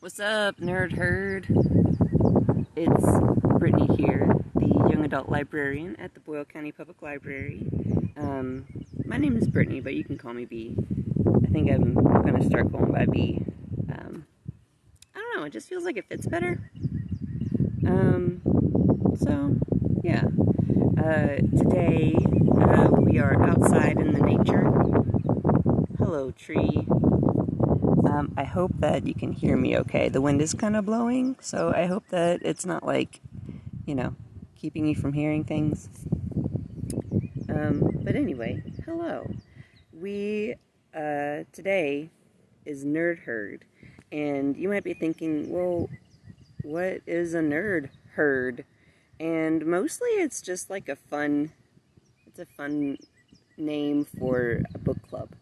What's up, nerd herd? It's Brittany here, the young adult librarian at the Boyle County Public Library. My name is Brittany, but you can call me B. I think I'm gonna start going by B. I don't know, it just feels like it fits better. So, yeah. Today, we are outside in the nature. Hello, tree. I hope that you can hear me okay. The wind is kind of blowing, so I hope that it's not like, keeping you from hearing things. But anyway, hello. We, today is Nerd Herd, and you might be thinking, well, what is a nerd herd? And mostly it's just like it's a fun name for a book club.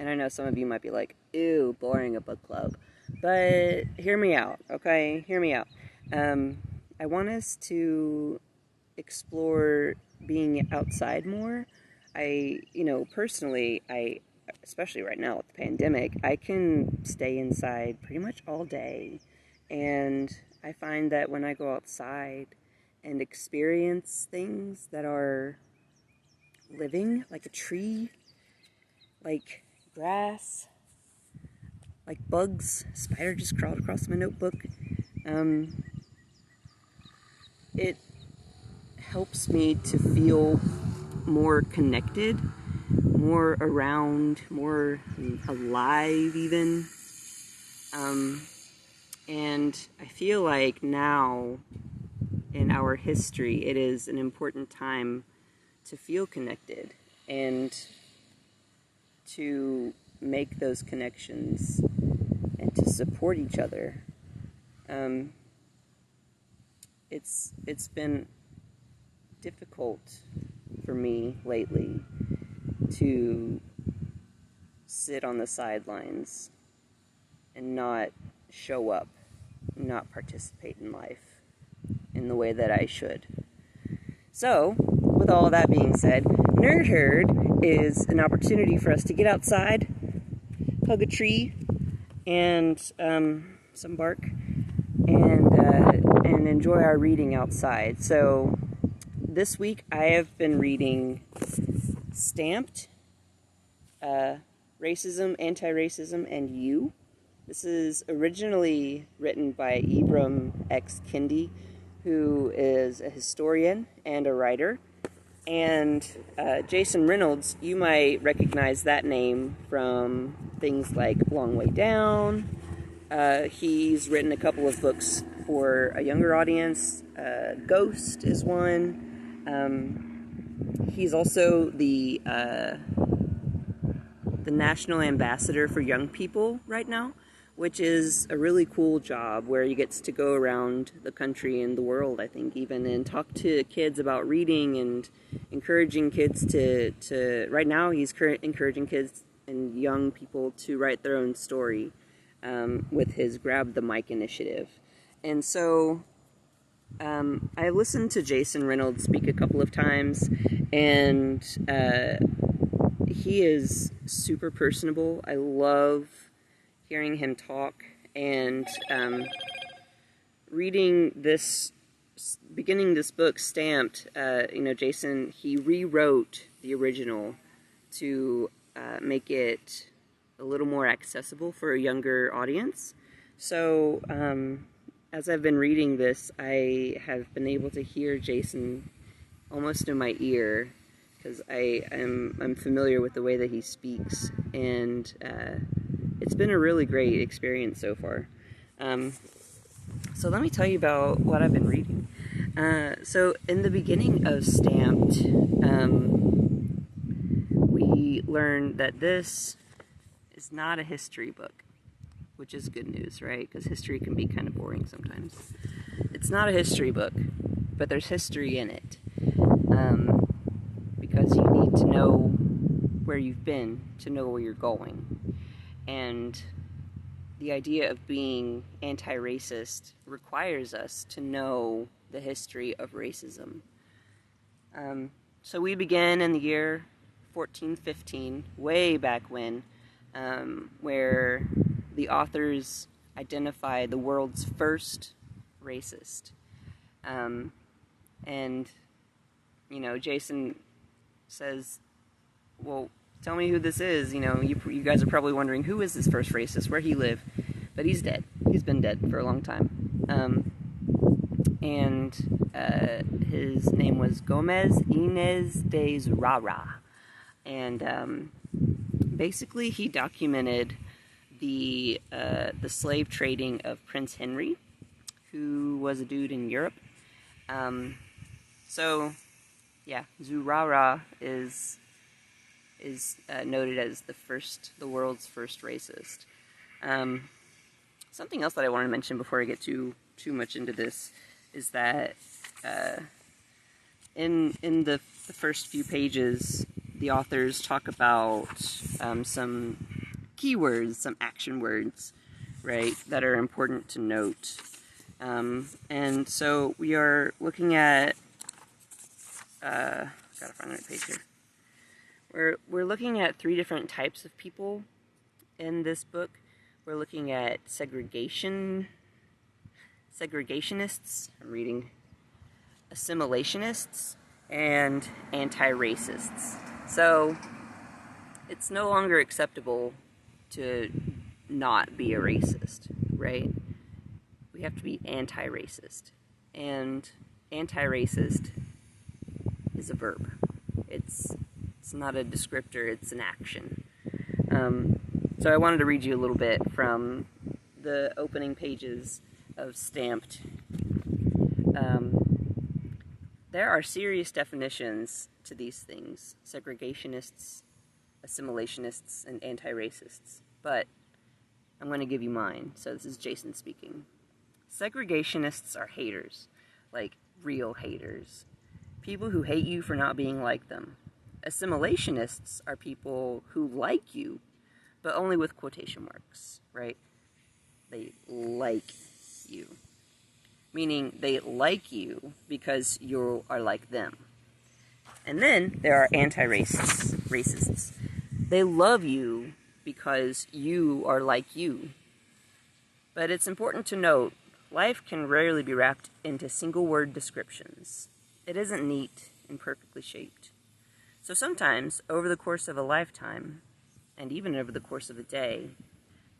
And I know some of you might be like, ew, boring, a book club. But hear me out, okay? Hear me out. I want us to explore being outside more. Personally, especially right now with the pandemic, I can stay inside pretty much all day. And I find that when I go outside and experience things that are living, like a tree, like grass, like bugs. Spider just crawled across my notebook. It helps me to feel more connected, more around, more alive even. And I feel like now in our history, it is an important time to feel connected and to make those connections and to support each other. It's been difficult for me lately to sit on the sidelines and not show up, not participate in life in the way that I should. So, with all that being said, Nerd Herd is an opportunity for us to get outside, hug a tree, and some bark, and enjoy our reading outside. So, this week I have been reading Stamped, Racism, Anti-Racism, and You. This is originally written by Ibram X. Kendi, who is a historian and a writer. And Jason Reynolds, you might recognize that name from things like Long Way Down. He's written a couple of books for a younger audience. Ghost is one. He's also the National Ambassador for Young People right now, which is a really cool job where he gets to go around the country and the world, I think, even, and talk to kids about reading and encouraging kids to right now he's encouraging kids and young people to write their own story with his Grab the Mic initiative. And so I listened to Jason Reynolds speak a couple of times, and he is super personable. I love hearing him talk, and beginning this book, Stamped, Jason, he rewrote the original to make it a little more accessible for a younger audience. So, as I've been reading this, I have been able to hear Jason almost in my ear, because I'm familiar with the way that he speaks, and it's been a really great experience so far. So let me tell you about what I've been reading. So in the beginning of Stamped, we learned that this is not a history book, which is good news, right? Because history can be kind of boring sometimes. It's not a history book, but there's history in it. Because you need to know where you've been to know where you're going. And the idea of being anti-racist requires us to know the history of racism. So we begin in the year 1415, way back when, where the authors identify the world's first racist. And, you know, Jason says, well, tell me who this is. You know, you guys are probably wondering, who is this first racist? Where'd he live? But he's dead. He's been dead for a long time. His name was Gomez Inez de Zurara. And basically he documented the slave trading of Prince Henry, who was a dude in Europe. So, yeah, Zurara is noted as the world's first racist. Something else that I want to mention before I get too much into this is that in the first few pages, the authors talk about some keywords, some action words, right, that are important to note. And so we are looking at, gotta find the right page here. We're looking at 3 different types of people in this book. We're looking at segregationists, I'm reading, assimilationists, and anti-racists. So it's no longer acceptable to not be a racist, right? We have to be anti-racist. And anti-racist is a verb. It's not a descriptor, it's an action. So I wanted to read you a little bit from the opening pages of Stamped. There are serious definitions to these things: segregationists, assimilationists, and anti-racists. But I'm going to give you mine. So this is Jason speaking. Segregationists are haters, like real haters. People who hate you for not being like them. Assimilationists are people who like you, but only with quotation marks, right? They like you. Meaning they like you because you are like them. And then there are anti-racists. They love you because you are like you. But it's important to note, life can rarely be wrapped into single-word descriptions. It isn't neat and perfectly shaped. So sometimes, over the course of a lifetime, and even over the course of a day,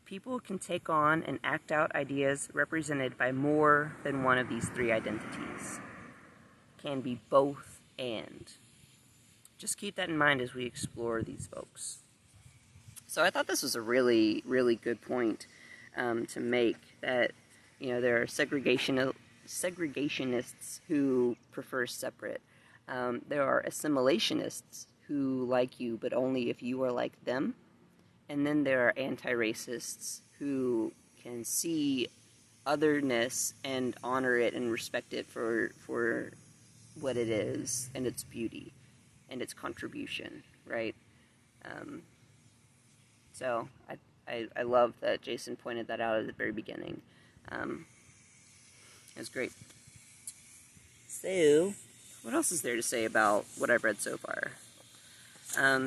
people can take on and act out ideas represented by more than one of these 3 identities. Can be both and. Just keep that in mind as we explore these folks. So I thought this was a really, really good point to make, that, you know, there are segregationists who prefer separate. There are assimilationists who like you, but only if you are like them. And then there are anti-racists who can see otherness and honor it and respect it for what it is and its beauty and its contribution, right? So I love that Jason pointed that out at the very beginning. It was great. So, what else is there to say about what I've read so far?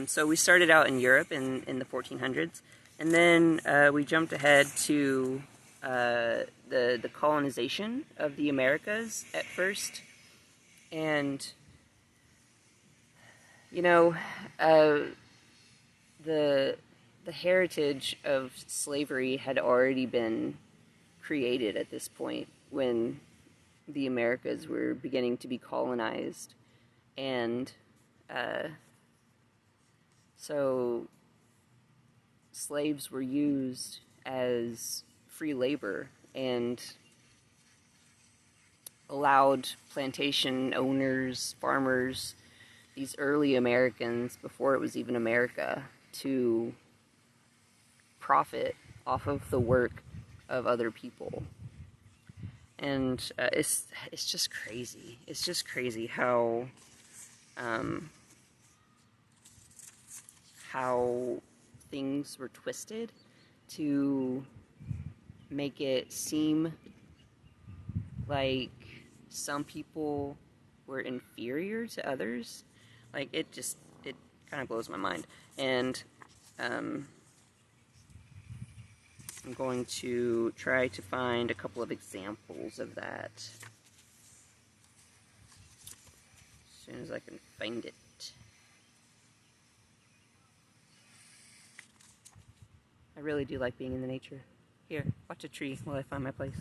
So we started out in Europe in the 1400s, and then we jumped ahead to the colonization of the Americas at first. And, you know, the heritage of slavery had already been created at this point when the Americas were beginning to be colonized. And so slaves were used as free labor and allowed plantation owners, farmers, these early Americans, before it was even America, to profit off of the work of other people. And it's just crazy. It's just crazy how things were twisted to make it seem like some people were inferior to others. Like, it kind of blows my mind. And I'm going to try to find a couple of examples of that as soon as I can find it. I really do like being in the nature. Here, watch a tree while I find my place.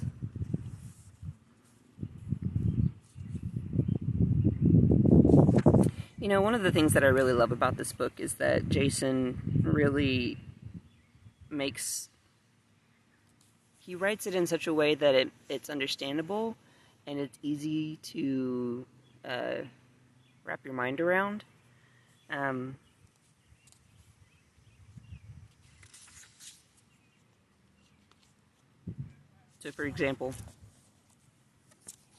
You know, one of the things that I really love about this book is that Jason really he writes it in such a way that it's understandable and it's easy to wrap your mind around. So for example,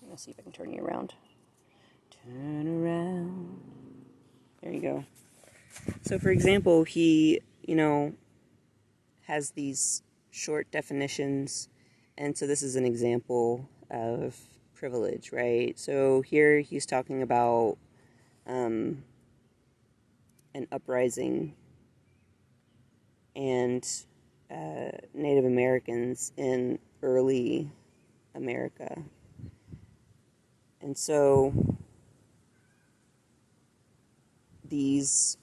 I'm going to see if I can turn you around. Turn around. There you go. So for example, he, has these short definitions, and so this is an example of privilege, right? So here he's talking about an uprising and Native Americans in early America. And so these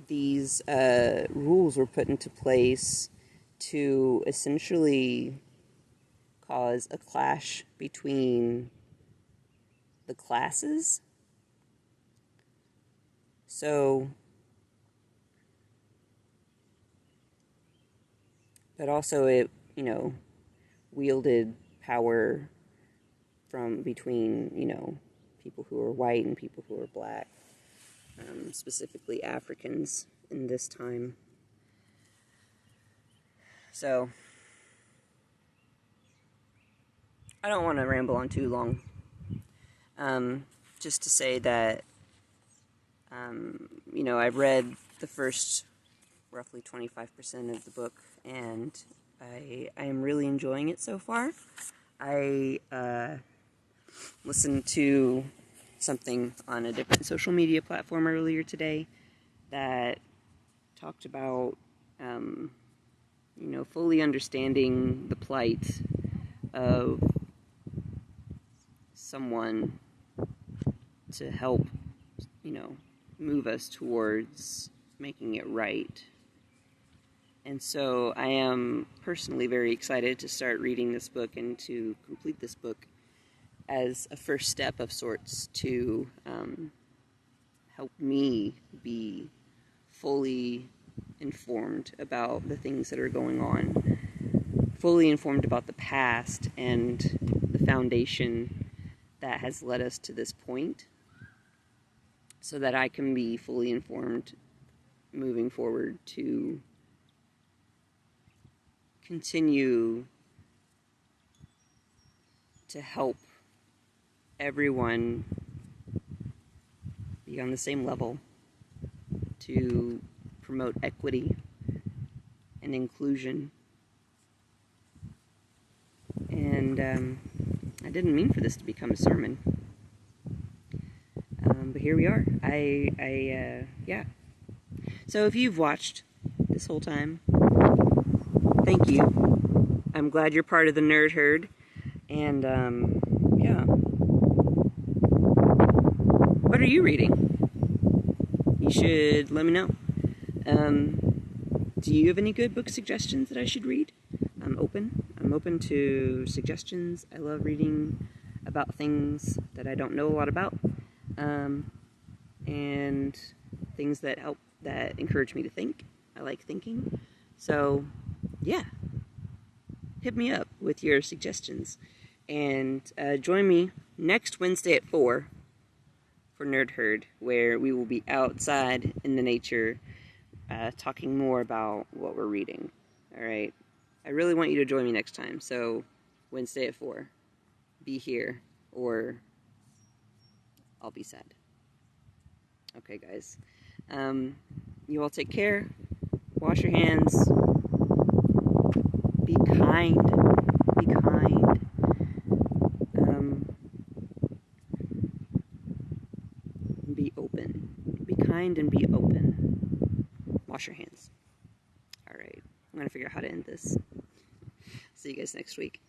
rules were put into place to essentially cause a clash between the classes. So, but also it, wielded power from between, people who are white and people who are black. Specifically Africans in this time. So, I don't want to ramble on too long. Just to say that, I've read the first roughly 25% of the book, and I am really enjoying it so far. I listened to something on a different social media platform earlier today that talked about, fully understanding the plight of someone to help, move us towards making it right. And so I am personally very excited to start reading this book and to complete this book as a first step of sorts to help me be fully informed about the things that are going on, fully informed about the past and the foundation that has led us to this point, so that I can be fully informed moving forward to continue to help everyone be on the same level, to promote equity and inclusion. And I didn't mean for this to become a sermon, but here we are. Yeah. So if you've watched this whole time, thank you. I'm glad you're part of the Nerd Herd. And, yeah. What are you reading? You should let me know. Do you have any good book suggestions that I should read? I'm open. I'm open to suggestions. I love reading about things that I don't know a lot about. And things that encourage me to think. I like thinking. So, yeah. Hit me up with your suggestions. And join me next Wednesday at 4 for Nerd Herd, where we will be outside in the nature talking more about what we're reading. Alright? I really want you to join me next time. So, Wednesday at 4. Be here, or I'll be sad. Okay, guys. You all take care. Wash your hands. Be kind. Be kind. Be open. Be kind and be open. Wash your hands. Alright. I'm going to figure out how to end this. See you guys next week.